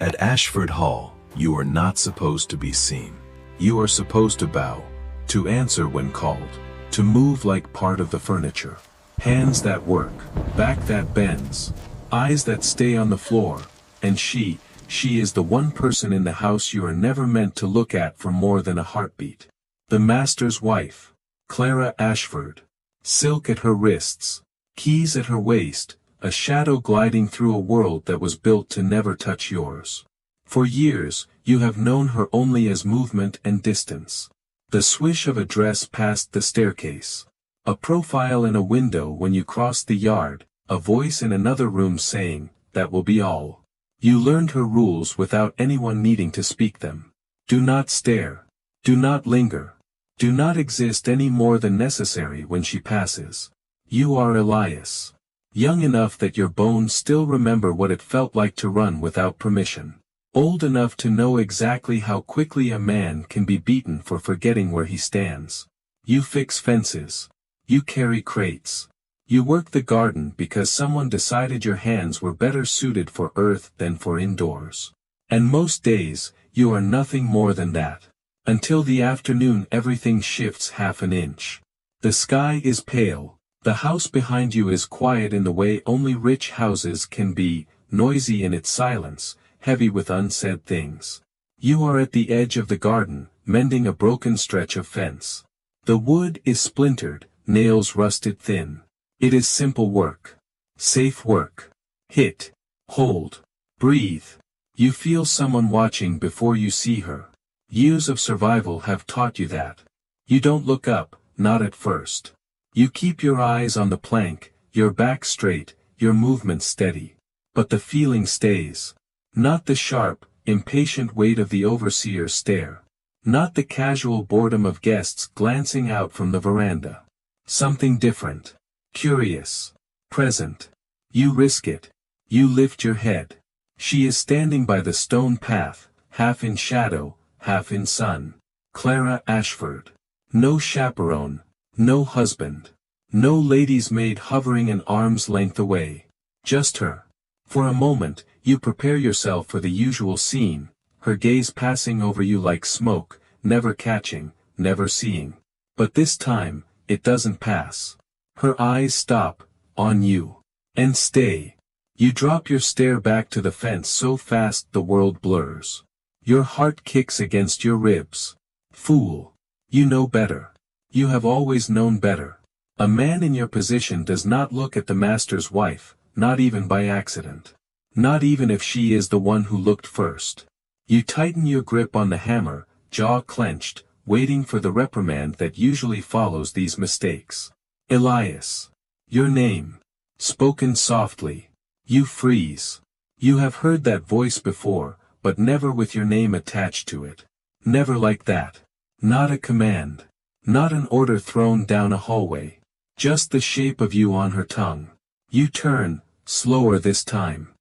At Ashford Hall, you are not supposed to be seen. You are supposed to bow, to answer when called, to move like part of the furniture. Hands that work, back that bends, eyes that stay on the floor, and she is the one person in the house you are never meant to look at for more than a heartbeat. The master's wife, Clara Ashford. Silk at her wrists, keys at her waist, a shadow gliding through a world that was built to never touch yours. For years, you have known her only as movement and distance. The swish of a dress past the staircase. A profile in a window when you cross the yard, a voice in another room saying, "That will be all." You learned her rules without anyone needing to speak them. Do not stare. Do not linger. Do not exist any more than necessary when she passes. You are Elias. Young enough that your bones still remember what it felt like to run without permission. Old enough to know exactly how quickly a man can be beaten for forgetting where he stands. You fix fences. You carry crates. You work the garden because someone decided your hands were better suited for earth than for indoors. And most days, you are nothing more than that. Until the afternoon everything shifts half an inch. The sky is pale, the house behind you is quiet in the way only rich houses can be, noisy in its silence, heavy with unsaid things. You are at the edge of the garden, mending a broken stretch of fence. The wood is splintered, nails rusted thin. It is simple work. Safe work. Hit. Hold. Breathe. You feel someone watching before you see her. Years of survival have taught you that. You don't look up, not at first. You keep your eyes on the plank, your back straight, your movement steady. But the feeling stays. Not the sharp, impatient weight of the overseer's stare. Not the casual boredom of guests glancing out from the veranda. Something different. Curious. Present. You risk it. You lift your head. She is standing by the stone path, half in shadow, half in sun. Clara Ashford. No chaperone, no husband, no lady's maid hovering an arm's length away. Just her. For a moment, you prepare yourself for the usual scene, her gaze passing over you like smoke, never catching, never seeing. But this time, it doesn't pass. Her eyes stop, on you. And stay. You drop your stare back to the fence so fast the world blurs. Your heart kicks against your ribs. Fool. You know better. You have always known better. A man in your position does not look at the master's wife, not even by accident. Not even if she is the one who looked first. You tighten your grip on the hammer, jaw clenched, waiting for the reprimand that usually follows these mistakes. Elias. Your name. Spoken softly. You freeze. You have heard that voice before, but never with your name attached to it. Never like that. Not a command. Not an order thrown down a hallway. Just the shape of you on her tongue. You turn, slower this time.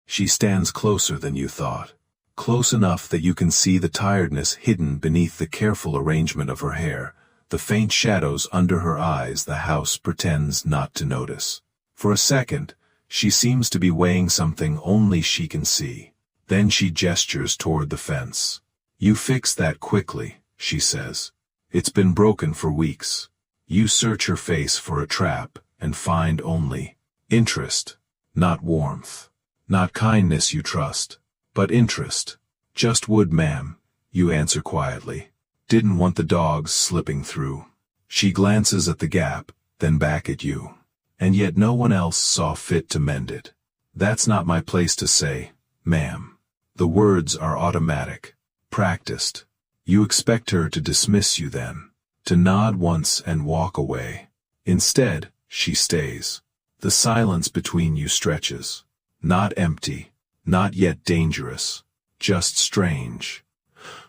She stands closer than you thought. Close enough that you can see the tiredness hidden beneath the careful arrangement of her hair, the faint shadows under her eyes the house pretends not to notice. For a second, she seems to be weighing something only she can see. Then she gestures toward the fence. You fix that quickly, she says. It's been broken for weeks. You search her face for a trap, and find only interest, not warmth. Not kindness you trust, but interest. Just wood, ma'am, you answer quietly. Didn't want the dogs slipping through. She glances at the gap, then back at you. And yet no one else saw fit to mend it. That's not my place to say, ma'am. The words are automatic, practiced. You expect her to dismiss you then, to nod once and walk away. Instead, she stays. The silence between you stretches. Not empty, not yet dangerous, just strange.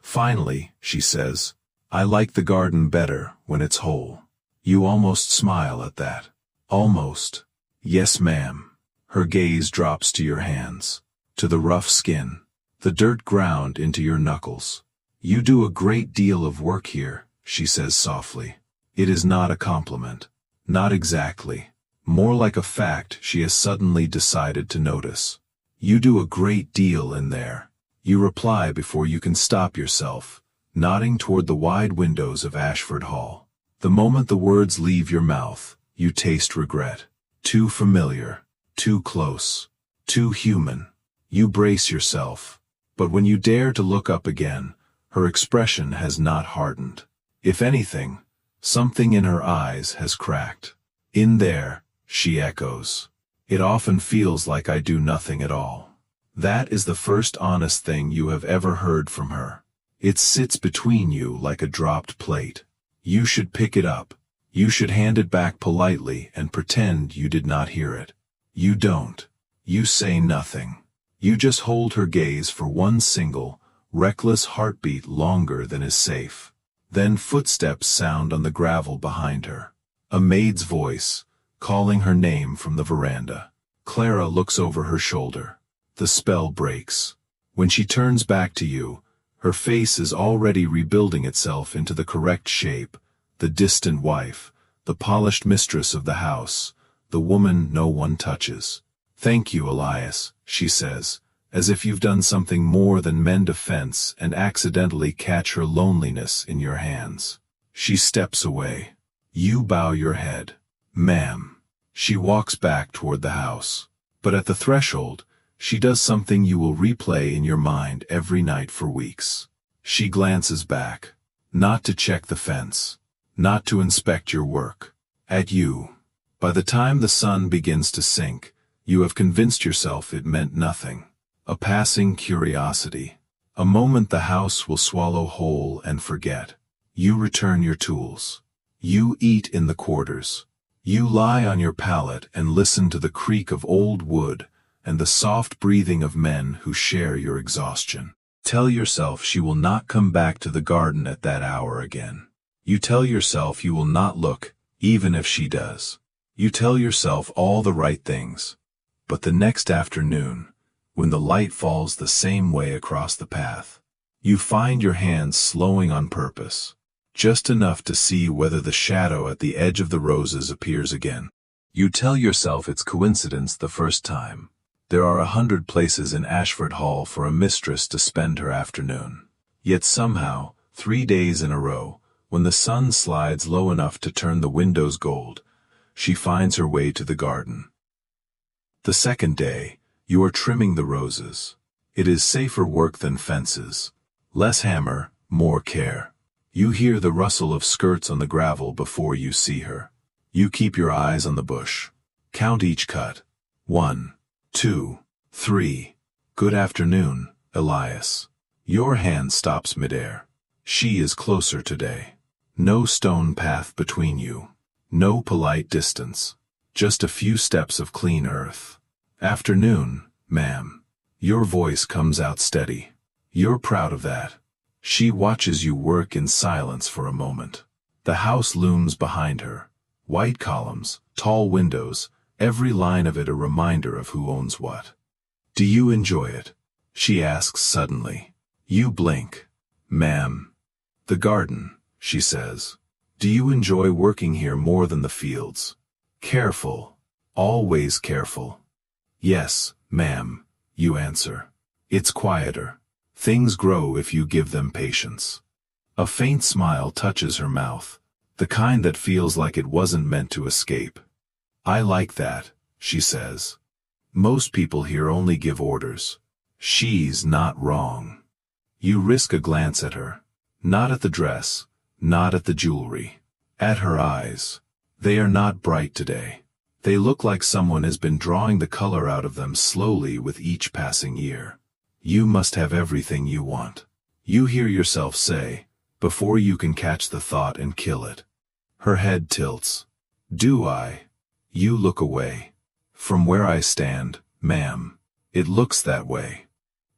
Finally, she says, I like the garden better when it's whole. You almost smile at that. Almost. Yes, ma'am. Her gaze drops to your hands, to the rough skin, the dirt ground into your knuckles. You do a great deal of work here, she says softly. It is not a compliment. Not exactly. More like a fact she has suddenly decided to notice. You do a great deal in there, You reply before you can stop yourself, nodding toward the wide windows of Ashford Hall. The moment the words leave your mouth, you taste regret. Too familiar, too close, too human. You brace yourself, but when you dare to look up again, her expression has not hardened. If anything, something in her eyes has cracked. In there, she echoes. It often feels like I do nothing at all. That is the first honest thing you have ever heard from her. It sits between you like a dropped plate. You should pick it up. You should hand it back politely and pretend you did not hear it. You don't. You say nothing. You just hold her gaze for one single, reckless heartbeat longer than is safe. Then footsteps sound on the gravel behind her. A maid's voice, calling her name from the veranda. Clara looks over her shoulder. The spell breaks. When she turns back to you, her face is already rebuilding itself into the correct shape, the distant wife, the polished mistress of the house, the woman no one touches. Thank you, Elias, she says, as if you've done something more than mend a fence and accidentally catch her loneliness in your hands. She steps away. You bow your head. Ma'am. She walks back toward the house. But at the threshold, she does something you will replay in your mind every night for weeks. She glances back, not to check the fence, not to inspect your work, at you. By the time the sun begins to sink, you have convinced yourself it meant nothing. A passing curiosity. A moment the house will swallow whole and forget. You return your tools. You eat in the quarters. You lie on your pallet and listen to the creak of old wood and the soft breathing of men who share your exhaustion. Tell yourself she will not come back to the garden at that hour again. You tell yourself you will not look, even if she does. You tell yourself all the right things. But the next afternoon, when the light falls the same way across the path, you find your hands slowing on purpose, just enough to see whether the shadow at the edge of the roses appears again. You tell yourself it's coincidence the first time. There are 100 places in Ashford Hall for a mistress to spend her afternoon. Yet somehow, 3 days in a row, when the sun slides low enough to turn the windows gold, she finds her way to the garden. The second day, you are trimming the roses. It is safer work than fences. Less hammer, more care. You hear the rustle of skirts on the gravel before you see her. You keep your eyes on the bush. Count each cut. 1, 2, 3. Good afternoon, Elias. Your hand stops midair. She is closer today. No stone path between you. No polite distance. Just a few steps of clean earth. Afternoon, ma'am. Your voice comes out steady. You're proud of that. She watches you work in silence for a moment. The house looms behind her. White columns, tall windows, every line of it a reminder of who owns what. Do you enjoy it? She asks suddenly. You blink. Ma'am. The garden, she says. Do you enjoy working here more than the fields? Careful. Always careful. Yes, ma'am, you answer. It's quieter. Things grow if you give them patience. A faint smile touches her mouth, the kind that feels like it wasn't meant to escape. I like that, she says. Most people here only give orders. She's not wrong. You risk a glance at her. Not at the dress, not at the jewelry. At her eyes. They are not bright today. They look like someone has been drawing the color out of them slowly with each passing year. You must have everything you want. You hear yourself say, before you can catch the thought and kill it. Her head tilts. Do I? You look away. From where I stand, ma'am, it looks that way.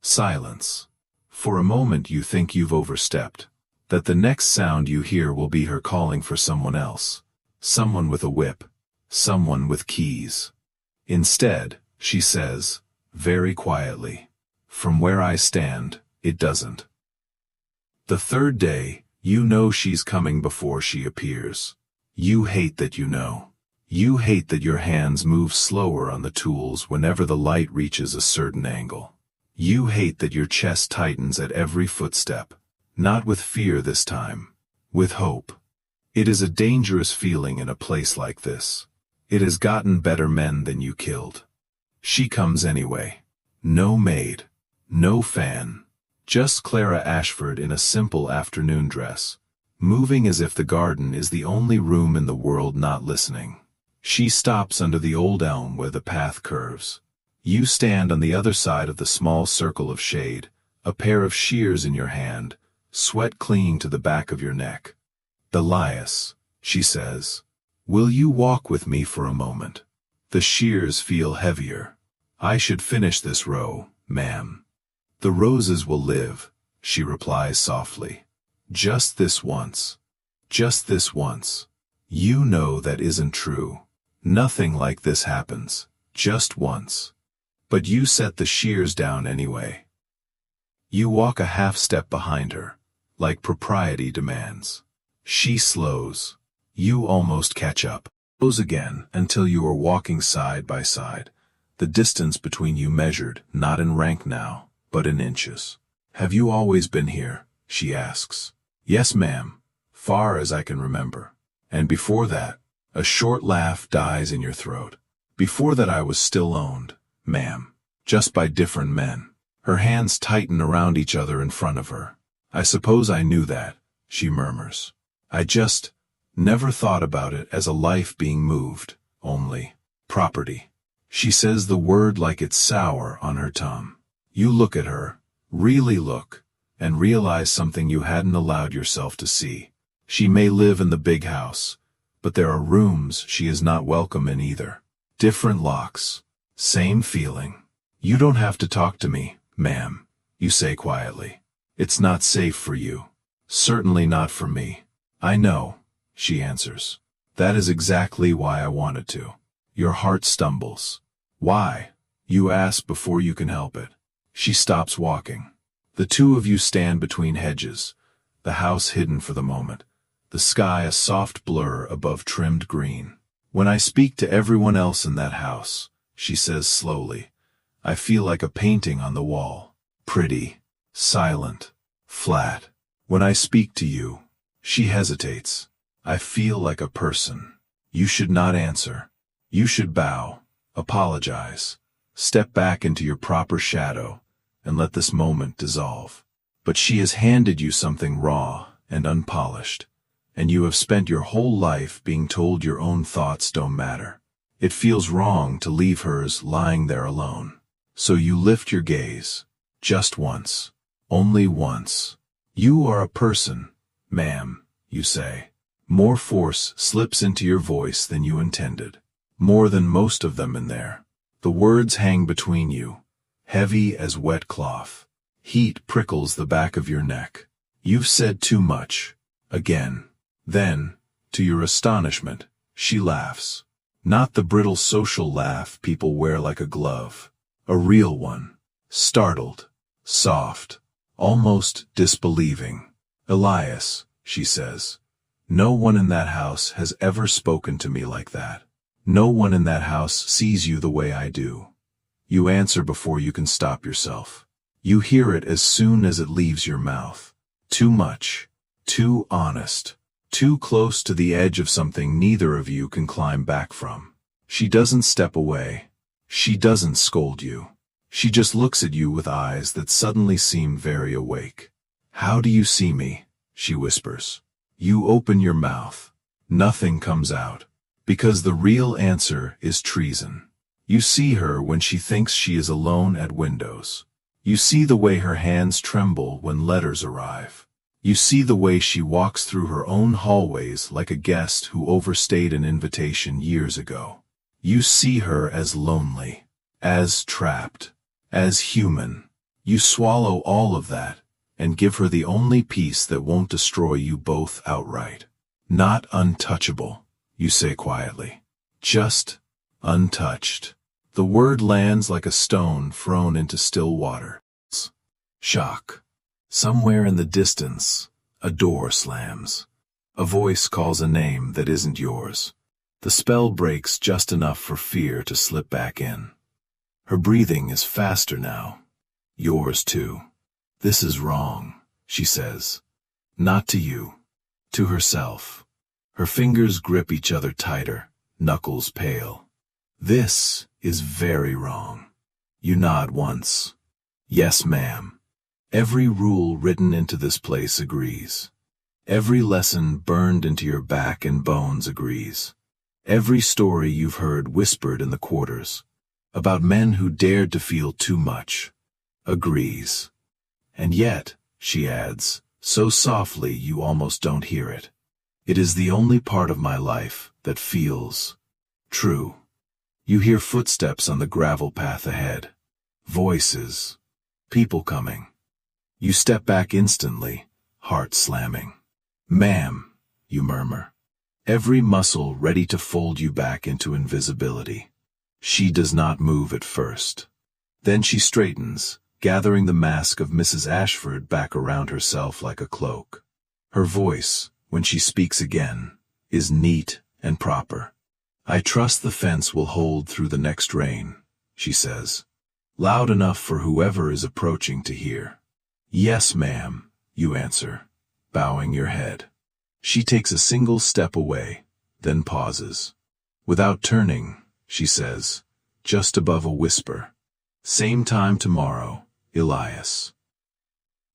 Silence. For a moment you think you've overstepped, that the next sound you hear will be her calling for someone else. Someone with a whip. Someone with keys. Instead, she says, very quietly, from where I stand, it doesn't. The third day, you know she's coming before she appears. You hate that you know. You hate that your hands move slower on the tools whenever the light reaches a certain angle. You hate that your chest tightens at every footstep. Not with fear this time. With hope. It is a dangerous feeling in a place like this. It has gotten better men than you killed. She comes anyway. No maid. No fan. Just Clara Ashford in a simple afternoon dress, moving as if the garden is the only room in the world not listening. She stops under the old elm where the path curves. You stand on the other side of the small circle of shade, a pair of shears in your hand, sweat clinging to the back of your neck. "Elias," she says, "will you walk with me for a moment?" The shears feel heavier. "I should finish this row, ma'am." "The roses will live," she replies softly. "Just this once. Just this once." You know that isn't true. Nothing like this happens. Just once. But you set the shears down anyway. You walk a half step behind her, like propriety demands. She slows. You almost catch up. Slows again until you are walking side by side, the distance between you measured not in rank now, but in inches. "Have you always been here?" she asks. "Yes, ma'am, far as I can remember." "And before that?" A short laugh dies in your throat. "Before that I was still owned, ma'am, just by different men." Her hands tighten around each other in front of her. "I suppose I knew that," she murmurs. "I just never thought about it as a life being moved, only property." She says the word like it's sour on her tongue. You look at her, really look, and realize something you hadn't allowed yourself to see. She may live in the big house, but there are rooms she is not welcome in either. Different locks. Same feeling. "You don't have to talk to me, ma'am," you say quietly. "It's not safe for you. Certainly not for me." "I know," she answers. "That is exactly why I wanted to." Your heart stumbles. "Why?" you ask before you can help it. She stops walking. The two of you stand between hedges, the house hidden for the moment, the sky a soft blur above trimmed green. "When I speak to everyone else in that house," she says slowly, "I feel like a painting on the wall. Pretty, silent, flat. When I speak to you," she hesitates, "I feel like a person. You should not answer. You should bow, apologize, step back into your proper shadow, and let this moment dissolve." But she has handed you something raw and unpolished, and you have spent your whole life being told your own thoughts don't matter. It feels wrong to leave hers lying there alone. So you lift your gaze. Just once. Only once. "You are a person, ma'am," you say. More force slips into your voice than you intended. More than most of them in there. The words hang between you, heavy as wet cloth. Heat prickles the back of your neck. You've said too much. Again. Then, to your astonishment, she laughs. Not the brittle social laugh people wear like a glove. A real one. Startled. Soft. Almost disbelieving. "Elias," she says, "no one in that house has ever spoken to me like that. No one in that house sees you the way I do." You answer before you can stop yourself. You hear it as soon as it leaves your mouth. Too much. Too honest. Too close to the edge of something neither of you can climb back from. She doesn't step away. She doesn't scold you. She just looks at you with eyes that suddenly seem very awake. "How do you see me?" she whispers. You open your mouth. Nothing comes out. Because the real answer is treason. You see her when she thinks she is alone at windows. You see the way her hands tremble when letters arrive. You see the way she walks through her own hallways like a guest who overstayed an invitation years ago. You see her as lonely, as trapped, as human. You swallow all of that, and give her the only peace that won't destroy you both outright. "Not untouchable," you say quietly. "Just untouched." The word lands like a stone thrown into still water. Shock. Somewhere in the distance, a door slams. A voice calls a name that isn't yours. The spell breaks just enough for fear to slip back in. Her breathing is faster now. Yours too. This is wrong, she says. Not to you. To herself. Her fingers grip each other tighter, knuckles pale. This is very wrong. You nod once. Yes, ma'am. Every rule written into this place agrees. Every lesson burned into your back and bones agrees. Every story you've heard whispered in the quarters, about men who dared to feel too much, agrees. And yet, she adds, so softly you almost don't hear it, it is the only part of my life that feels true. You hear footsteps on the gravel path ahead, voices, people coming. You step back instantly, heart slamming. Ma'am, you murmur, every muscle ready to fold you back into invisibility. She does not move at first. Then she straightens, gathering the mask of Mrs. Ashford back around herself like a cloak. Her voice, when she speaks again, is neat and proper. I trust the fence will hold through the next rain, she says, loud enough for whoever is approaching to hear. Yes, ma'am, you answer, bowing your head. She takes a single step away, then pauses. Without turning, she says, just above a whisper, same time tomorrow, Elias.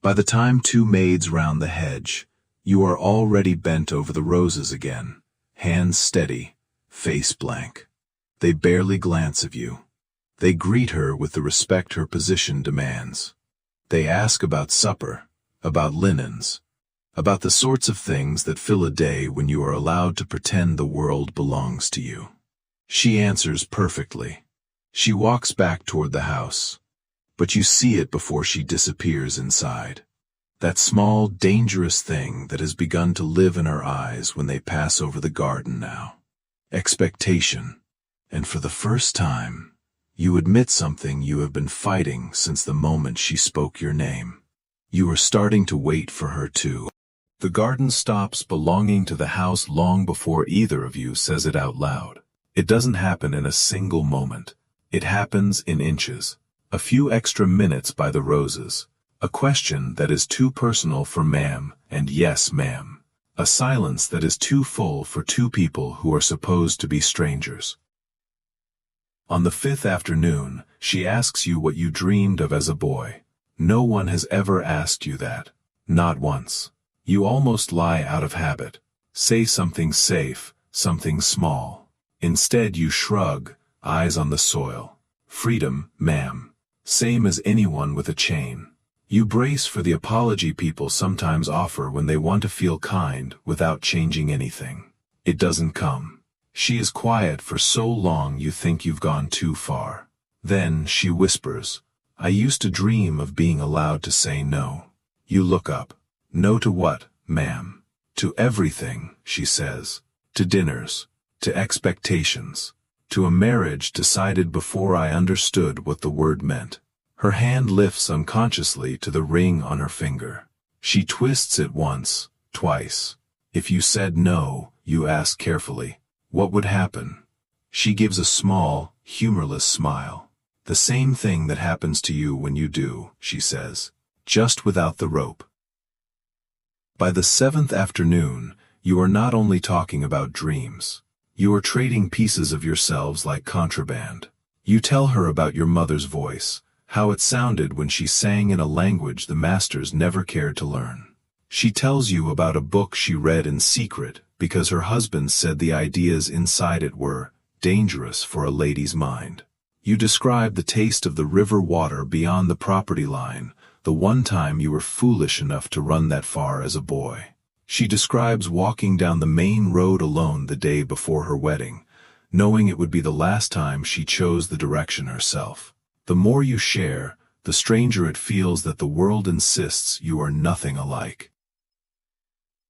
By the time two maids round the hedge, you are already bent over the roses again, hands steady, face blank. They barely glance at you. They greet her with the respect her position demands. They ask about supper, about linens, about the sorts of things that fill a day when you are allowed to pretend the world belongs to you. She answers perfectly. She walks back toward the house, but you see it before she disappears inside. That small, dangerous thing that has begun to live in her eyes when they pass over the garden now. Expectation. And for the first time, you admit something you have been fighting since the moment she spoke your name. You are starting to wait for her too. The garden stops belonging to the house long before either of you says it out loud. It doesn't happen in a single moment. It happens in inches. A few extra minutes by the roses. A question that is too personal for ma'am, and yes, ma'am. A silence that is too full for two people who are supposed to be strangers. On the fifth afternoon, she asks you what you dreamed of as a boy. No one has ever asked you that. Not once. You almost lie out of habit. Say something safe, something small. Instead you shrug, eyes on the soil. Freedom, ma'am. Same as anyone with a chain. You brace for the apology people sometimes offer when they want to feel kind without changing anything. It doesn't come. She is quiet for so long you think you've gone too far. Then she whispers, I used to dream of being allowed to say no. You look up. No to what, ma'am? To everything, she says. To dinners. To expectations. To a marriage decided before I understood what the word meant. Her hand lifts unconsciously to the ring on her finger. She twists it once, twice. If you said no, you ask carefully, what would happen? She gives a small, humorless smile. The same thing that happens to you when you do, she says, just without the rope. By the seventh afternoon, you are not only talking about dreams. You are trading pieces of yourselves like contraband. You tell her about your mother's voice, how it sounded when she sang in a language the masters never cared to learn. She tells you about a book she read in secret because her husband said the ideas inside it were dangerous for a lady's mind. You describe the taste of the river water beyond the property line, the one time you were foolish enough to run that far as a boy. She describes walking down the main road alone the day before her wedding, knowing it would be the last time she chose the direction herself. The more you share, the stranger it feels that the world insists you are nothing alike.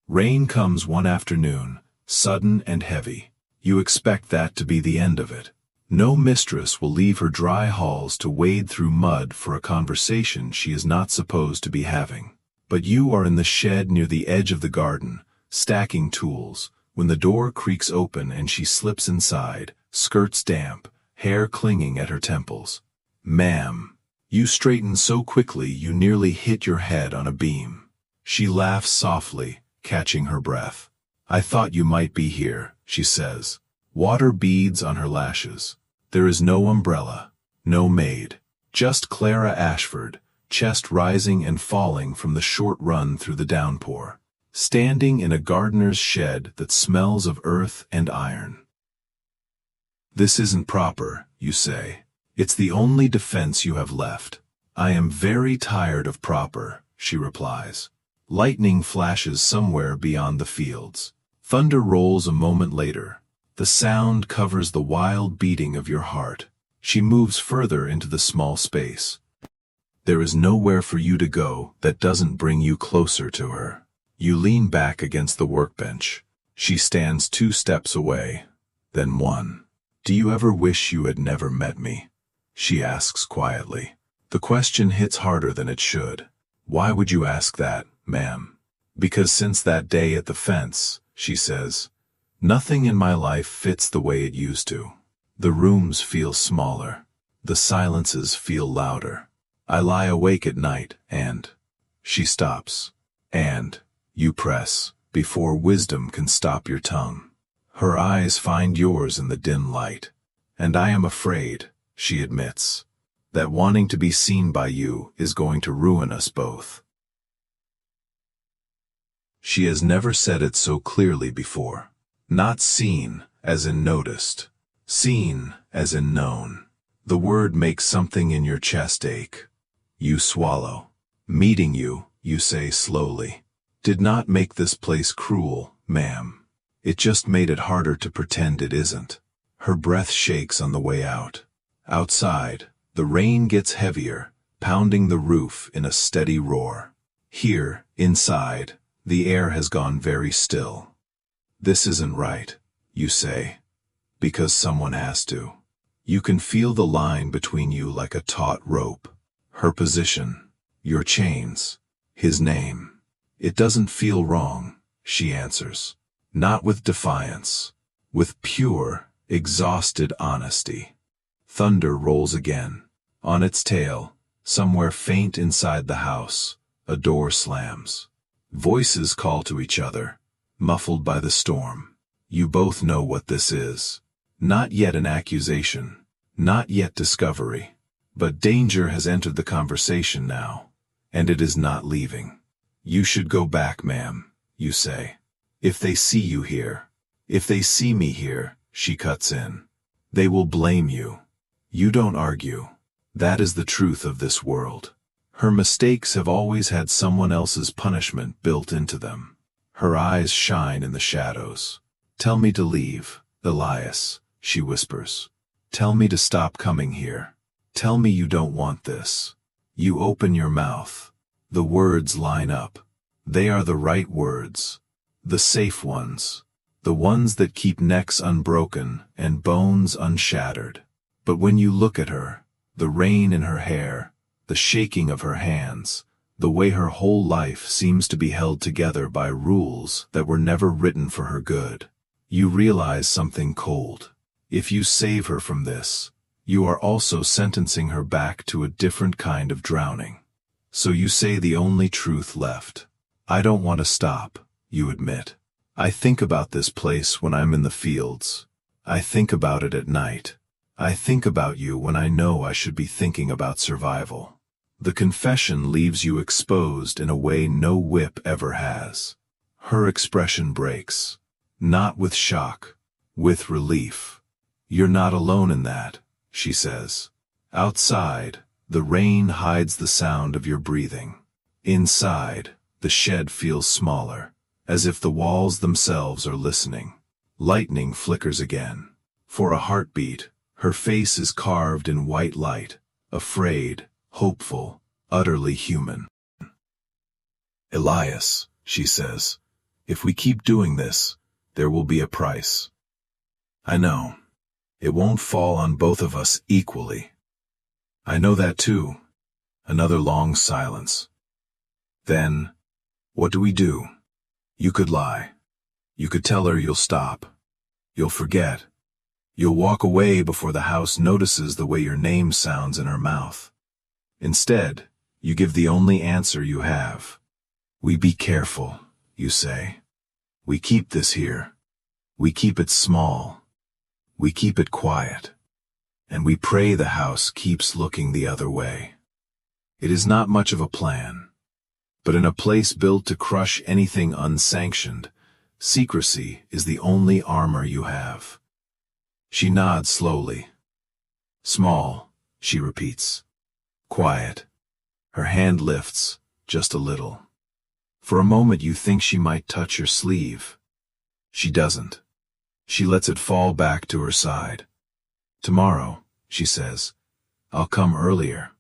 Rain comes one afternoon, sudden and heavy. You expect that to be the end of it. No mistress will leave her dry halls to wade through mud for a conversation she is not supposed to be having. But you are in the shed near the edge of the garden, stacking tools, when the door creaks open and she slips inside, skirts damp, hair clinging at her temples. Ma'am, You straighten so quickly you nearly hit your head on a beam. She laughs softly, catching her breath. I thought you might be here, she says. Water beads on her lashes. There is no umbrella, no maid. Just Clara Ashford, chest rising and falling from the short run through the downpour, standing in a gardener's shed that smells of earth and iron. This isn't proper, you say. It's the only defense you have left. I am very tired of proper, she replies. Lightning flashes somewhere beyond the fields. Thunder rolls a moment later. The sound covers the wild beating of your heart. She moves further into the small space. There is nowhere for you to go that doesn't bring you closer to her. You lean back against the workbench. She stands 2 steps away, then 1. Do you ever wish you had never met me? She asks quietly. The question hits harder than it should. Why would you ask that, ma'am? Because since that day at the fence, she says, nothing in my life fits the way it used to. The rooms feel smaller. The silences feel louder. I lie awake at night and... She stops. And you press, before wisdom can stop your tongue. Her eyes find yours in the dim light. And I am afraid, she admits, that wanting to be seen by you is going to ruin us both. She has never said it so clearly before. Not seen, as in noticed. Seen, as in known. The word makes something in your chest ache. You swallow. Meeting you, you say slowly, did not make this place cruel, ma'am. It just made it harder to pretend it isn't. Her breath shakes on the way out. Outside, the rain gets heavier, pounding the roof in a steady roar. Here, inside, the air has gone very still. This isn't right, you say. Because someone has to. You can feel the line between you like a taut rope. Her position, your chains, his name. It doesn't feel wrong, she answers. Not with defiance. With pure, exhausted honesty. Thunder rolls again. On its tail, somewhere faint inside the house, a door slams. Voices call to each other, muffled by the storm. You both know what this is. Not yet an accusation, not yet discovery, but danger has entered the conversation now, and it is not leaving. You should go back, ma'am, you say. If they see you here, if they see me here, she cuts in, they will blame you. You don't argue. That is the truth of this world. Her mistakes have always had someone else's punishment built into them. Her eyes shine in the shadows. Tell me to leave, Elias, she whispers. Tell me to stop coming here. Tell me you don't want this. You open your mouth. The words line up. They are the right words. The safe ones. The ones that keep necks unbroken and bones unshattered. But when you look at her, the rain in her hair, the shaking of her hands, the way her whole life seems to be held together by rules that were never written for her good, you realize something cold. If you save her from this, you are also sentencing her back to a different kind of drowning. So you say the only truth left. I don't want to stop, you admit. I think about this place when I'm in the fields. I think about it at night. I think about you when I know I should be thinking about survival. The confession leaves you exposed in a way no whip ever has. Her expression breaks. Not with shock, with relief. You're not alone in that, she says. Outside, the rain hides the sound of your breathing. Inside, the shed feels smaller, as if the walls themselves are listening. Lightning flickers again. For a heartbeat, her face is carved in white light, afraid, hopeful, utterly human. Elias, she says, if we keep doing this, there will be a price. I know. It won't fall on both of us equally. I know that too. Another long silence. Then, what do we do? You could lie. You could tell her you'll stop. You'll forget. You'll walk away before the house notices the way your name sounds in her mouth. Instead, you give the only answer you have. We be careful, you say. We keep this here. We keep it small. We keep it quiet. And we pray the house keeps looking the other way. It is not much of a plan. But in a place built to crush anything unsanctioned, secrecy is the only armor you have. She nods slowly. Small, she repeats. Quiet. Her hand lifts, just a little. For a moment you think she might touch your sleeve. She doesn't. She lets it fall back to her side. Tomorrow, she says, I'll come earlier,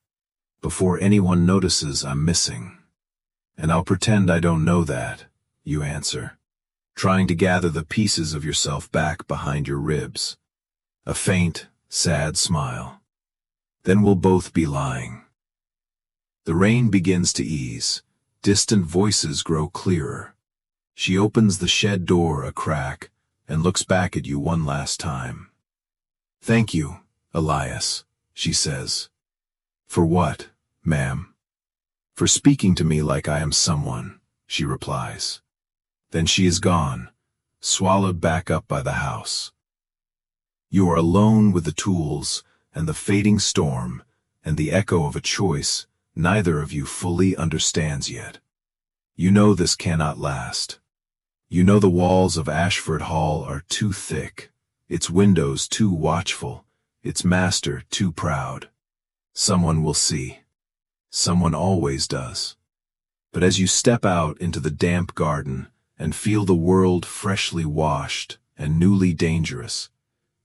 before anyone notices I'm missing. And I'll pretend I don't know that, you answer, trying to gather the pieces of yourself back behind your ribs. A faint, sad smile. Then we'll both be lying. The rain begins to ease. Distant voices grow clearer. She opens the shed door a crack and looks back at you one last time. Thank you, Elias, she says. For what, ma'am? For speaking to me like I am someone, she replies. Then she is gone, swallowed back up by the house. You are alone with the tools and the fading storm and the echo of a choice neither of you fully understands yet. You know this cannot last. You know the walls of Ashford Hall are too thick, its windows too watchful, its master too proud. Someone will see. Someone always does. But as you step out into the damp garden and feel the world freshly washed and newly dangerous,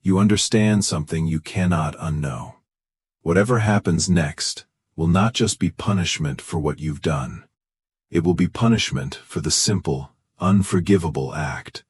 you understand something you cannot unknow. Whatever happens next will not just be punishment for what you've done. It will be punishment for the simple, unforgivable act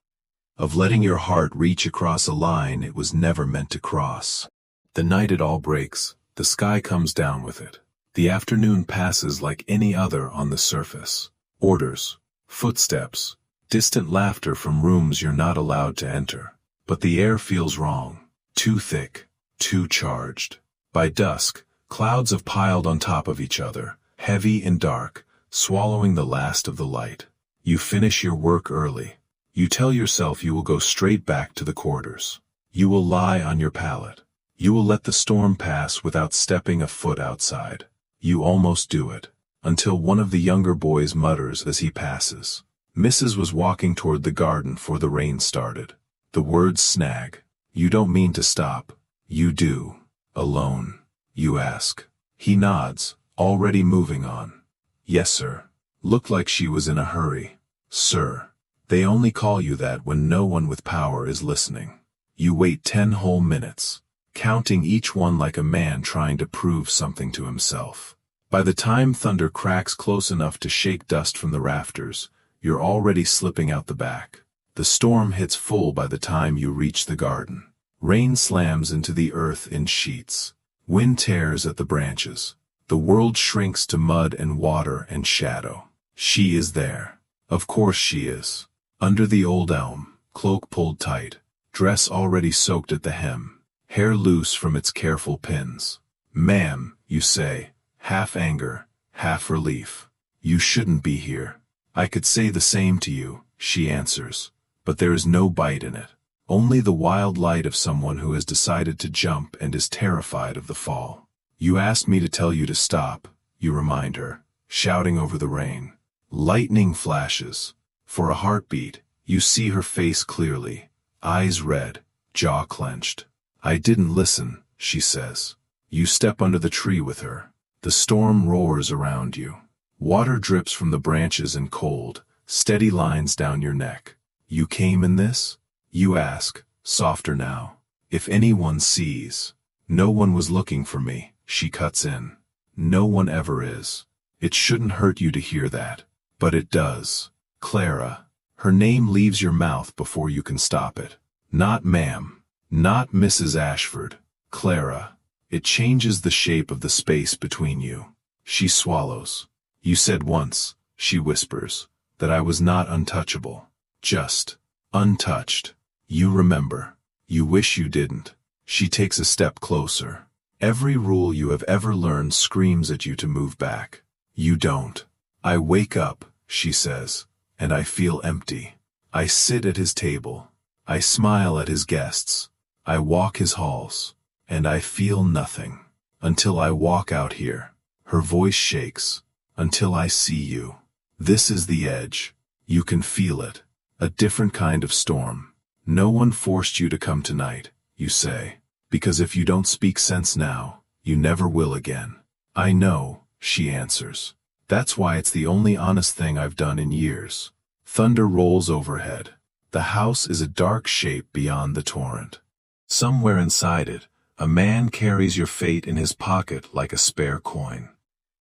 of letting your heart reach across a line it was never meant to cross. The night it all breaks, the sky comes down with it. The afternoon passes like any other on the surface. Orders, footsteps, distant laughter from rooms you're not allowed to enter. But the air feels wrong, too thick, too charged. By dusk, clouds have piled on top of each other, heavy and dark, swallowing the last of the light. You finish your work early. You tell yourself you will go straight back to the quarters. You will lie on your pallet. You will let the storm pass without stepping a foot outside. You almost do it, until one of the younger boys mutters as he passes. Mrs. was walking toward the garden before the rain started. The words snag. You don't mean to stop. You do. Alone. You ask. He nods, already moving on. Yes, sir. Looked like she was in a hurry. Sir. They only call you that when no one with power is listening. You wait 10 whole minutes, counting each one like a man trying to prove something to himself. By the time thunder cracks close enough to shake dust from the rafters, you're already slipping out the back. The storm hits full by the time you reach the garden. Rain slams into the earth in sheets. Wind tears at the branches. The world shrinks to mud and water and shadow. She is there. Of course she is. Under the old elm, cloak pulled tight, dress already soaked at the hem, hair loose from its careful pins. Ma'am, you say, half anger, half relief. You shouldn't be here. I could say the same to you, she answers, but there is no bite in it. Only the wild light of someone who has decided to jump and is terrified of the fall. You asked me to tell you to stop, you remind her, shouting over the rain. Lightning flashes. For a heartbeat, you see her face clearly, eyes red, jaw clenched. I didn't listen, she says. You step under the tree with her. The storm roars around you. Water drips from the branches in cold, steady lines down your neck. You came in this? You ask, softer now. If anyone sees. No one was looking for me, she cuts in. No one ever is. It shouldn't hurt you to hear that. But it does. Clara. Her name leaves your mouth before you can stop it. Not ma'am. Not Mrs. Ashford. Clara. It changes the shape of the space between you. She swallows. You said once, she whispers, that I was not untouchable. Just untouched. You remember. You wish you didn't. She takes a step closer. Every rule you have ever learned screams at you to move back. You don't. I wake up, she says, and I feel empty. I sit at his table. I smile at his guests. I walk his halls. And I feel nothing. Until I walk out here. Her voice shakes. Until I see you. This is the edge. You can feel it. A different kind of storm. No one forced you to come tonight, you say. Because if you don't speak sense now, you never will again. I know, she answers. That's why it's the only honest thing I've done in years. Thunder rolls overhead. The house is a dark shape beyond the torrent. Somewhere inside it, a man carries your fate in his pocket like a spare coin.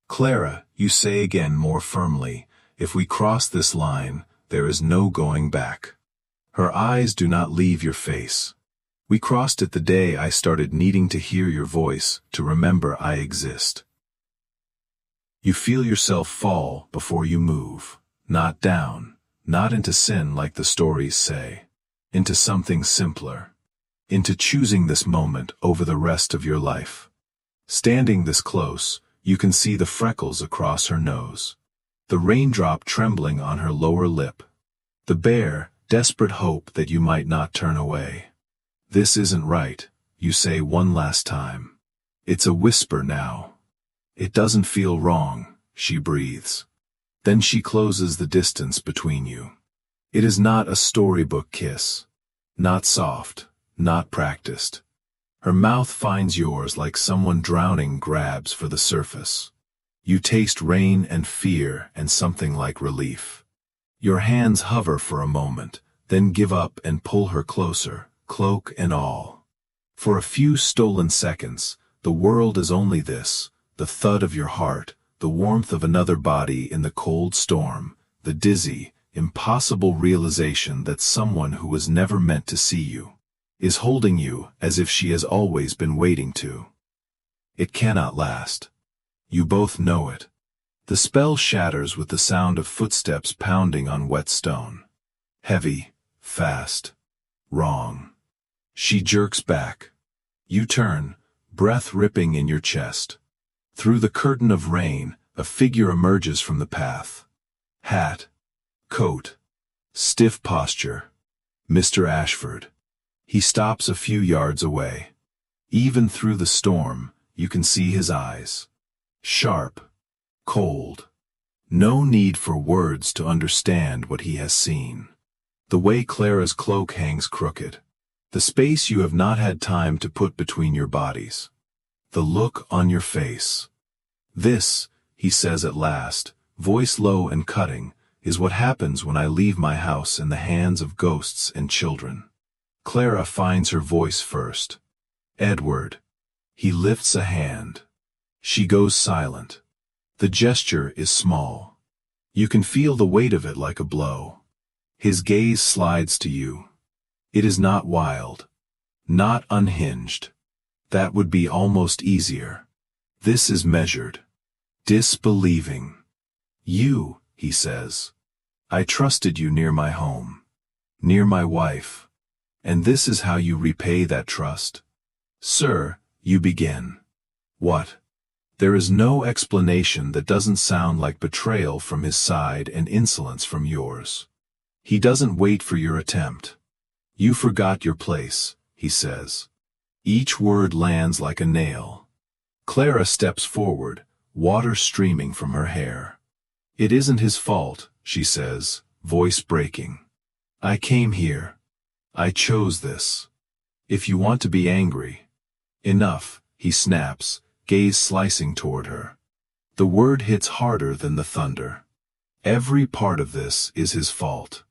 Clara, you say again more firmly, if we cross this line, there is no going back. Her eyes do not leave your face. We crossed it the day I started needing to hear your voice, to remember I exist. You feel yourself fall before you move, not down, not into sin like the stories say, into something simpler, into choosing this moment over the rest of your life. Standing this close, you can see the freckles across her nose, the raindrop trembling on her lower lip, the bare, desperate hope that you might not turn away. This isn't right, you say one last time. It's a whisper now. It doesn't feel wrong, she breathes. Then she closes the distance between you. It is not a storybook kiss. Not soft, not practiced. Her mouth finds yours like someone drowning grabs for the surface. You taste rain and fear and something like relief. Your hands hover for a moment, then give up and pull her closer, cloak and all. For a few stolen seconds, the world is only this, the thud of your heart, the warmth of another body in the cold storm, the dizzy, impossible realization that someone who was never meant to see you is holding you as if she has always been waiting to. It cannot last. You both know it. The spell shatters with the sound of footsteps pounding on wet stone. Heavy, fast, wrong. She jerks back. You turn, breath ripping in your chest. Through the curtain of rain, a figure emerges from the path. Hat, coat, stiff posture. Mr. Ashford. He stops a few yards away. Even through the storm, you can see his eyes. Sharp, cold. No need for words to understand what he has seen. The way Clara's cloak hangs crooked. The space you have not had time to put between your bodies. The look on your face. This, he says at last, voice low and cutting, is what happens when I leave my house in the hands of ghosts and children. Clara finds her voice first. Edward. He lifts a hand. She goes silent. The gesture is small. You can feel the weight of it like a blow. His gaze slides to you. It is not wild. Not unhinged. That would be almost easier. This is measured. Disbelieving. You, he says. I trusted you near my home. Near my wife. And this is how you repay that trust. Sir, you begin. What? There is no explanation that doesn't sound like betrayal from his side and insolence from yours. He doesn't wait for your attempt. You forgot your place, he says. Each word lands like a nail. Clara steps forward, water streaming from her hair. It isn't his fault, she says, voice breaking. I came here. I chose this. If you want to be angry. Enough, he snaps, gaze slicing toward her. The word hits harder than the thunder. Every part of this is his fault.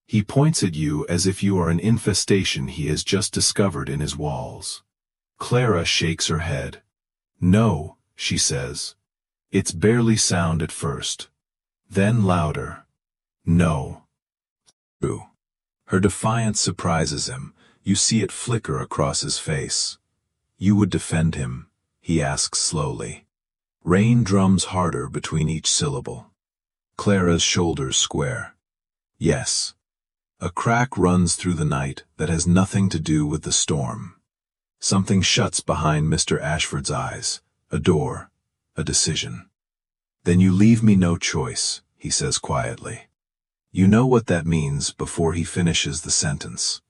He points at you as if you are an infestation he has just discovered in his walls. Clara shakes her head. No, she says. It's barely sound at first. Then louder. No. True. Her defiance surprises him. You see it flicker across his face. You would defend him, he asks slowly. Rain drums harder between each syllable. Clara's shoulders square. Yes. A crack runs through the night that has nothing to do with the storm. Something shuts behind Mr. Ashford's eyes. A door. A decision. "Then you leave me no choice," he says quietly. You know what that means before he finishes the sentence.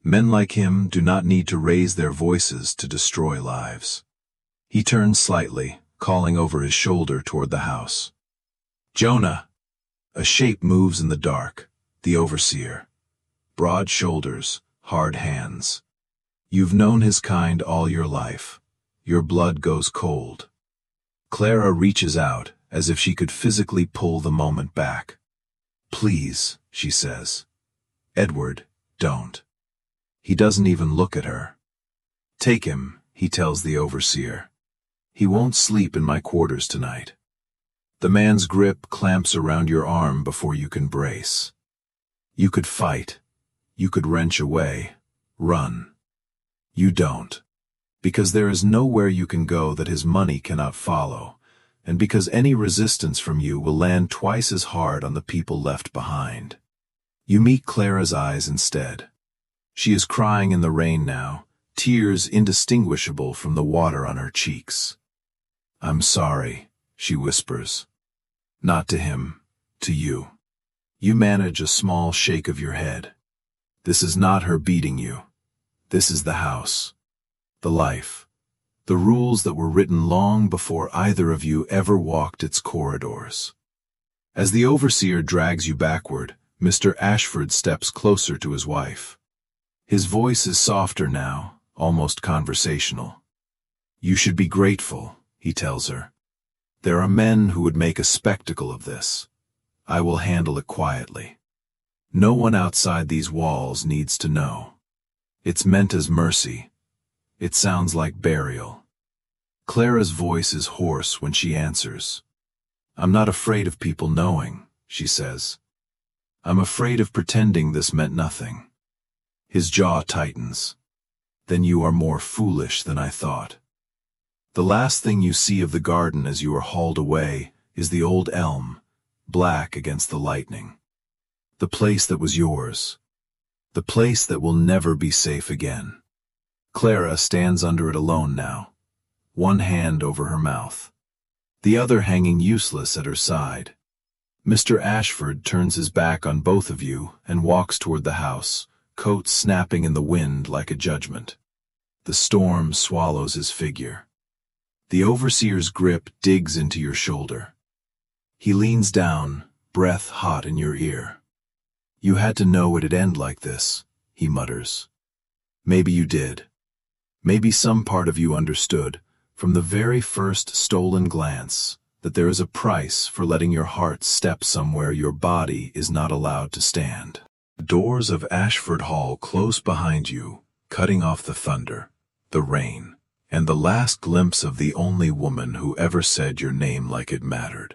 Men like him do not need to raise their voices to destroy lives. He turns slightly, calling over his shoulder toward the house. "Jonah!" A shape moves in the dark, the overseer. Broad shoulders, hard hands. You've known his kind all your life. Your blood goes cold. Clara reaches out, as if she could physically pull the moment back. "Please," she says. "Edward, don't." He doesn't even look at her. "Take him," he tells the overseer. "He won't sleep in my quarters tonight." The man's grip clamps around your arm before you can brace. You could fight. You could wrench away, run. You don't. Because there is nowhere you can go that his money cannot follow, and because any resistance from you will land twice as hard on the people left behind. You meet Clara's eyes instead. She is crying in the rain now, tears indistinguishable from the water on her cheeks. "I'm sorry," she whispers. Not to him, to you. You manage a small shake of your head. This is not her beating you. This is the house. The life. The rules that were written long before either of you ever walked its corridors. As the overseer drags you backward, Mr. Ashford steps closer to his wife. His voice is softer now, almost conversational. "You should be grateful," he tells her. "There are men who would make a spectacle of this. I will handle it quietly. No one outside these walls needs to know. It's meant as mercy. It sounds like burial." Clara's voice is hoarse when she answers. "I'm not afraid of people knowing," she says. "I'm afraid of pretending this meant nothing." His jaw tightens. "Then you are more foolish than I thought." The last thing you see of the garden as you are hauled away is the old elm, black against the lightning. The place that was yours. The place that will never be safe again. Clara stands under it alone now, one hand over her mouth, the other hanging useless at her side. Mr. Ashford turns his back on both of you and walks toward the house, coat snapping in the wind like a judgment. The storm swallows his figure. The overseer's grip digs into your shoulder. He leans down, breath hot in your ear. "You had to know it'd end like this," he mutters. "Maybe you did. Maybe some part of you understood, from the very first stolen glance, that there is a price for letting your heart step somewhere your body is not allowed to stand." Doors of Ashford Hall close behind you, cutting off the thunder, the rain, and the last glimpse of the only woman who ever said your name like it mattered.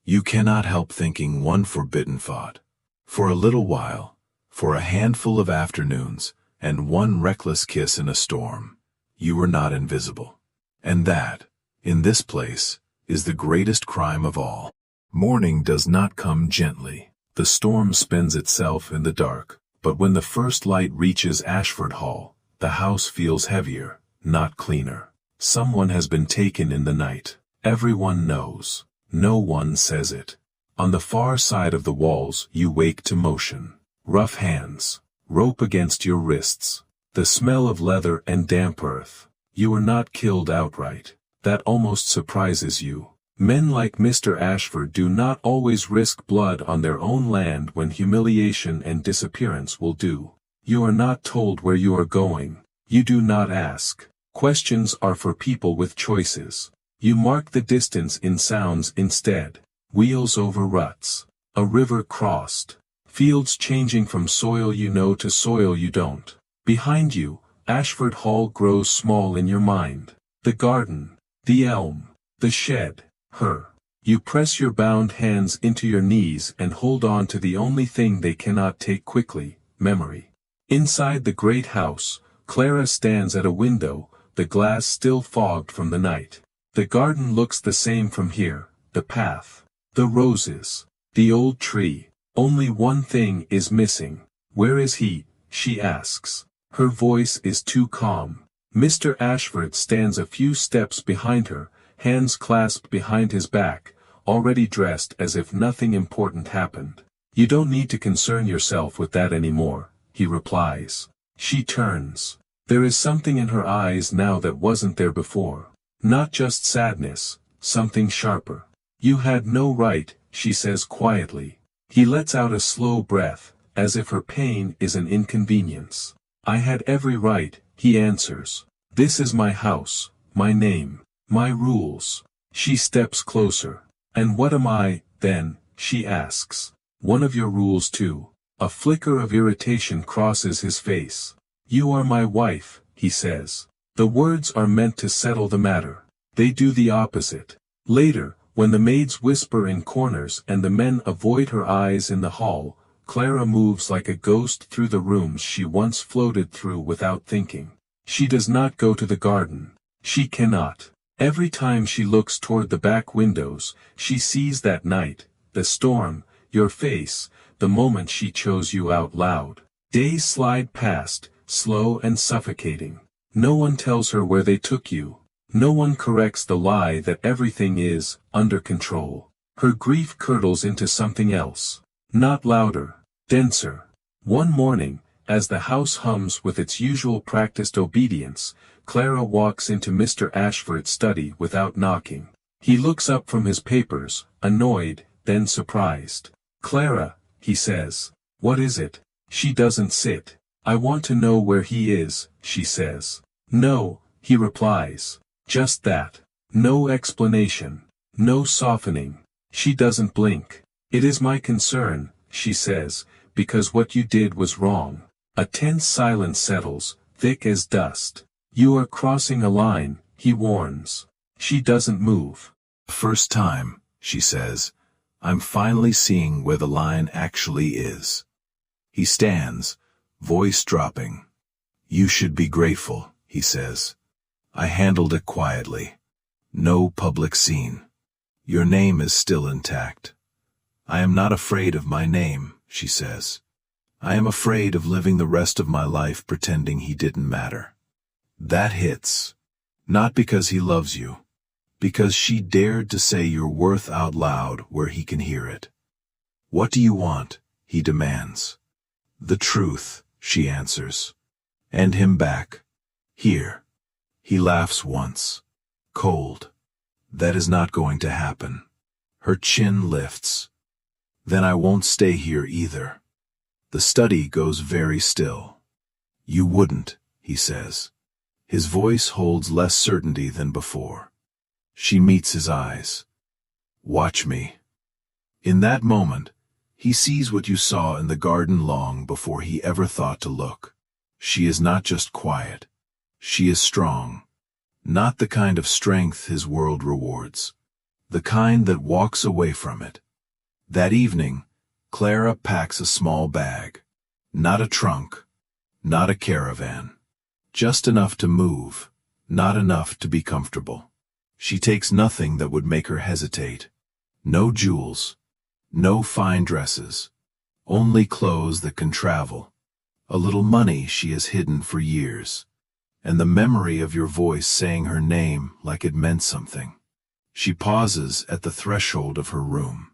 You cannot help thinking one forbidden thought. For a little while, for a handful of afternoons, and one reckless kiss in a storm, you were not invisible. And that, in this place, is the greatest crime of all. Morning does not come gently. The storm spends itself in the dark, but when the first light reaches Ashford Hall, the house feels heavier, not cleaner. Someone has been taken in the night. Everyone knows. No one says it. On the far side of the walls you wake to motion. Rough hands, rope against your wrists, the smell of leather and damp earth. You are not killed outright. That almost surprises you. Men like Mr. Ashford do not always risk blood on their own land when humiliation and disappearance will do. You are not told where you are going. You do not ask. Questions are for people with choices. You mark the distance in sounds instead. Wheels over ruts. A river crossed. Fields changing from soil you know to soil you don't. Behind you, Ashford Hall grows small in your mind. The garden, the elm, the shed, her. You press your bound hands into your knees and hold on to the only thing they cannot take quickly, memory. Inside the great house, Clara stands at a window, the glass still fogged from the night. The garden looks the same from here, the path, the roses, the old tree. Only one thing is missing. Where is he? She asks. Her voice is too calm. Mr. Ashford stands a few steps behind her, hands clasped behind his back, already dressed as if nothing important happened. "You don't need to concern yourself with that anymore," he replies. She turns. There is something in her eyes now that wasn't there before. Not just sadness, something sharper. "You had no right," she says quietly. He lets out a slow breath, as if her pain is an inconvenience. "I had every right," he answers. "This is my house, my name, my rules." She steps closer. "And what am I, then?" she asks. "One of your rules too." A flicker of irritation crosses his face. "You are my wife," he says. The words are meant to settle the matter. They do the opposite. Later, when the maids whisper in corners and the men avoid her eyes in the hall, Clara moves like a ghost through the rooms she once floated through without thinking. She does not go to the garden. She cannot. Every time she looks toward the back windows, she sees that night, the storm, your face, the moment she chose you out loud. Days slide past, slow and suffocating. No one tells her where they took you. No one corrects the lie that everything is under control. Her grief curdles into something else. Not louder, denser. One morning, as the house hums with its usual practiced obedience, Clara walks into Mr. Ashford's study without knocking. He looks up from his papers, annoyed, then surprised. "Clara," he says. "What is it?" She doesn't sit. "I want to know where he is," she says. "No," he replies. Just that. No explanation. No softening. She doesn't blink. "It is my concern," she says, "because what you did was wrong." A tense silence settles, thick as dust. "You are crossing a line," he warns. She doesn't move. "First time," she says. "I'm finally seeing where the line actually is." He stands, voice dropping. "You should be grateful," he says. "I handled it quietly. No public scene. Your name is still intact." "I am not afraid of my name," she says. "I am afraid of living the rest of my life pretending he didn't matter." That hits. Not because he loves you. Because she dared to say your worth out loud where he can hear it. "What do you want?" he demands. "The truth," she answers. "And him back. Here." He laughs once. Cold. "That is not going to happen." Her chin lifts. "Then I won't stay here either." The study goes very still. "You wouldn't," he says. His voice holds less certainty than before. She meets his eyes. "Watch me." In that moment, he sees what you saw in the garden long before he ever thought to look. She is not just quiet. She is strong. Not the kind of strength his world rewards. The kind that walks away from it. That evening, Clara packs a small bag. Not a trunk. Not a caravan. Just enough to move. Not enough to be comfortable. She takes nothing that would make her hesitate. No jewels. No fine dresses. Only clothes that can travel. A little money she has hidden for years. And the memory of your voice saying her name like it meant something. She pauses at the threshold of her room.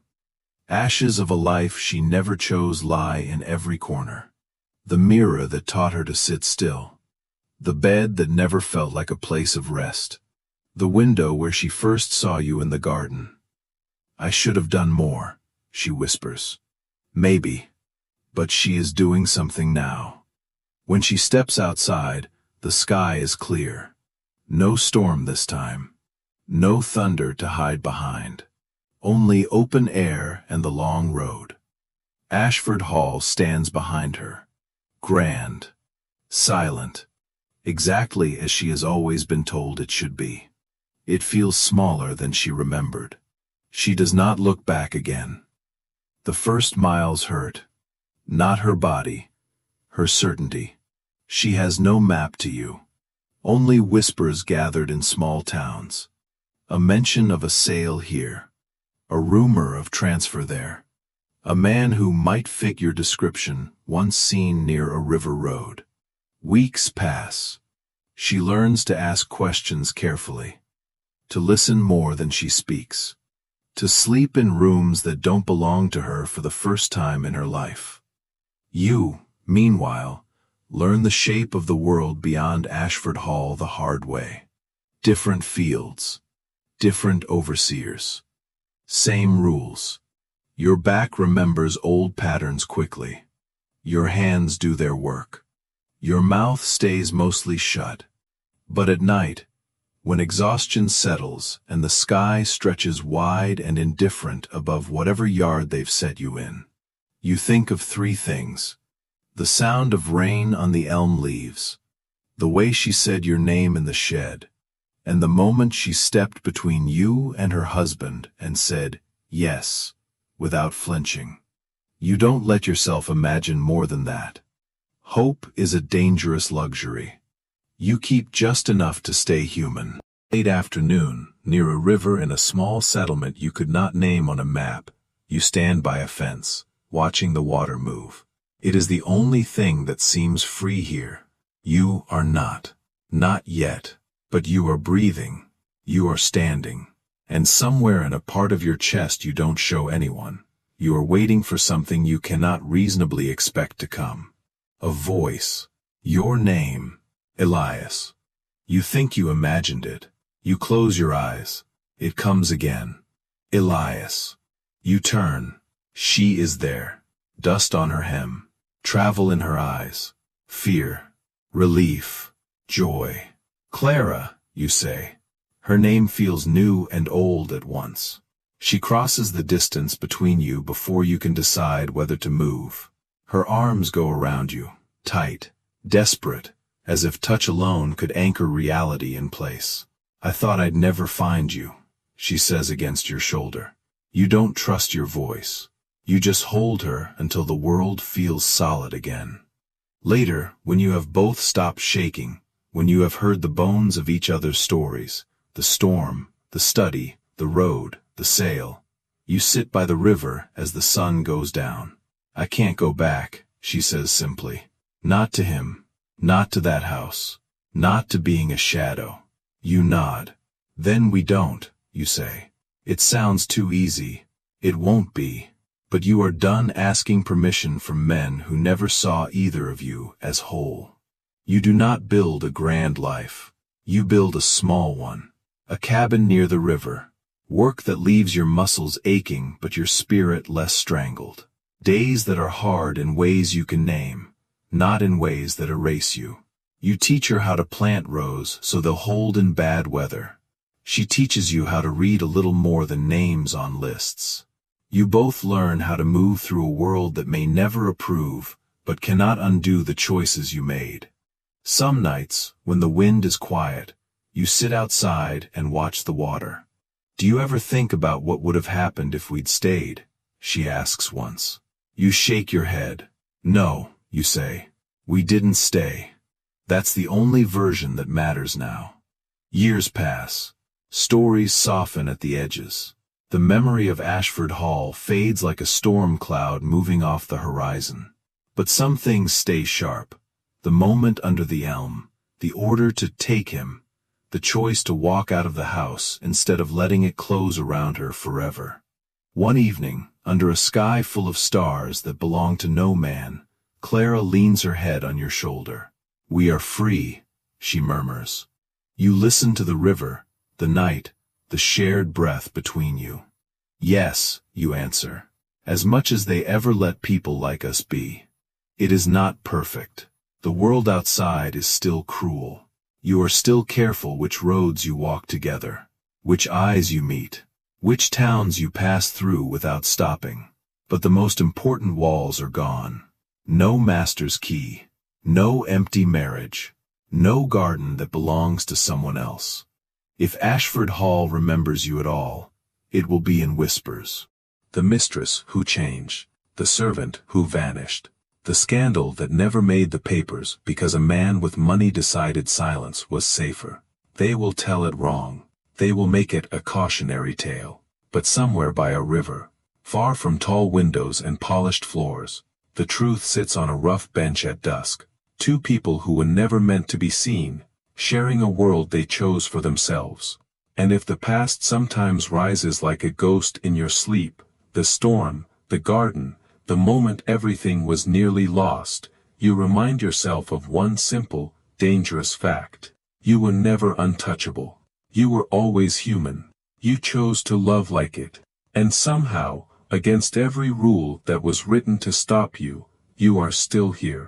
Ashes of a life she never chose lie in every corner. The mirror that taught her to sit still. The bed that never felt like a place of rest. The window where she first saw you in the garden. "I should have done more," she whispers. Maybe. But she is doing something now. When she steps outside, the sky is clear. No storm this time. No thunder to hide behind. Only open air and the long road. Ashford Hall stands behind her. Grand. Silent. Exactly as she has always been told it should be. It feels smaller than she remembered. She does not look back again. The first miles hurt. Not her body. Her certainty. She has no map to you. Only whispers gathered in small towns. A mention of a sale here. A rumor of transfer there. A man who might fit your description, once seen near a river road. Weeks pass. She learns to ask questions carefully, to listen more than she speaks, to sleep in rooms that don't belong to her for the first time in her life. You, meanwhile, learn the shape of the world beyond Ashford Hall the hard way. Different fields, different overseers, same rules. Your back remembers old patterns quickly. Your hands do their work. Your mouth stays mostly shut. But at night, when exhaustion settles and the sky stretches wide and indifferent above whatever yard they've set you in, you think of three things: the sound of rain on the elm leaves, the way she said your name in the shed, and the moment she stepped between you and her husband and said, yes, without flinching. You don't let yourself imagine more than that. Hope is a dangerous luxury. You keep just enough to stay human. Late afternoon, near a river in a small settlement you could not name on a map, you stand by a fence, watching the water move. It is the only thing that seems free here. You are not. Not yet. But you are breathing. You are standing. And somewhere in a part of your chest you don't show anyone, you are waiting for something you cannot reasonably expect to come. A voice. Your name. Elias. You think you imagined it. You close your eyes. It comes again. Elias. You turn. She is there. Dust on her hem. Travel in her eyes. Fear. Relief. Joy. Clara, you say. Her name feels new and old at once. She crosses the distance between you before you can decide whether to move. Her arms go around you, tight, desperate, as if touch alone could anchor reality in place. I thought I'd never find you, she says against your shoulder. You don't trust your voice. You just hold her until the world feels solid again. Later, when you have both stopped shaking, when you have heard the bones of each other's stories, the storm, the study, the road, the sail, you sit by the river as the sun goes down. I can't go back, she says simply. Not to him. Not to that house. Not to being a shadow. You nod. Then we don't, you say. It sounds too easy. It won't be. But you are done asking permission from men who never saw either of you as whole. You do not build a grand life. You build a small one. A cabin near the river. Work that leaves your muscles aching but your spirit less strangled. Days that are hard in ways you can name, not in ways that erase you. You teach her how to plant rows so they'll hold in bad weather. She teaches you how to read a little more than names on lists. You both learn how to move through a world that may never approve, but cannot undo the choices you made. Some nights, when the wind is quiet, you sit outside and watch the water. Do you ever think about what would have happened if we'd stayed? She asks once. You shake your head. No, you say. We didn't stay. That's the only version that matters now. Years pass. Stories soften at the edges. The memory of Ashford Hall fades like a storm cloud moving off the horizon. But some things stay sharp. The moment under the elm, the order to take him, the choice to walk out of the house instead of letting it close around her forever. One evening, under a sky full of stars that belong to no man, Clara leans her head on your shoulder. We are free, she murmurs. You listen to the river, the night, the shared breath between you. Yes, you answer, as much as they ever let people like us be. It is not perfect. The world outside is still cruel. You are still careful which roads you walk together, which eyes you meet, which towns you pass through without stopping. But the most important walls are gone. No master's key, no empty marriage, no garden that belongs to someone else. If Ashford Hall remembers you at all, it will be in whispers. The mistress who changed, the servant who vanished, the scandal that never made the papers because a man with money decided silence was safer. They will tell it wrong. They will make it a cautionary tale. But somewhere by a river, far from tall windows and polished floors, the truth sits on a rough bench at dusk. Two people who were never meant to be seen, sharing a world they chose for themselves. And if the past sometimes rises like a ghost in your sleep, the storm, the garden, the moment everything was nearly lost, you remind yourself of one simple, dangerous fact. You were never untouchable. You were always human. You chose to love like it. And somehow, against every rule that was written to stop you, you are still here.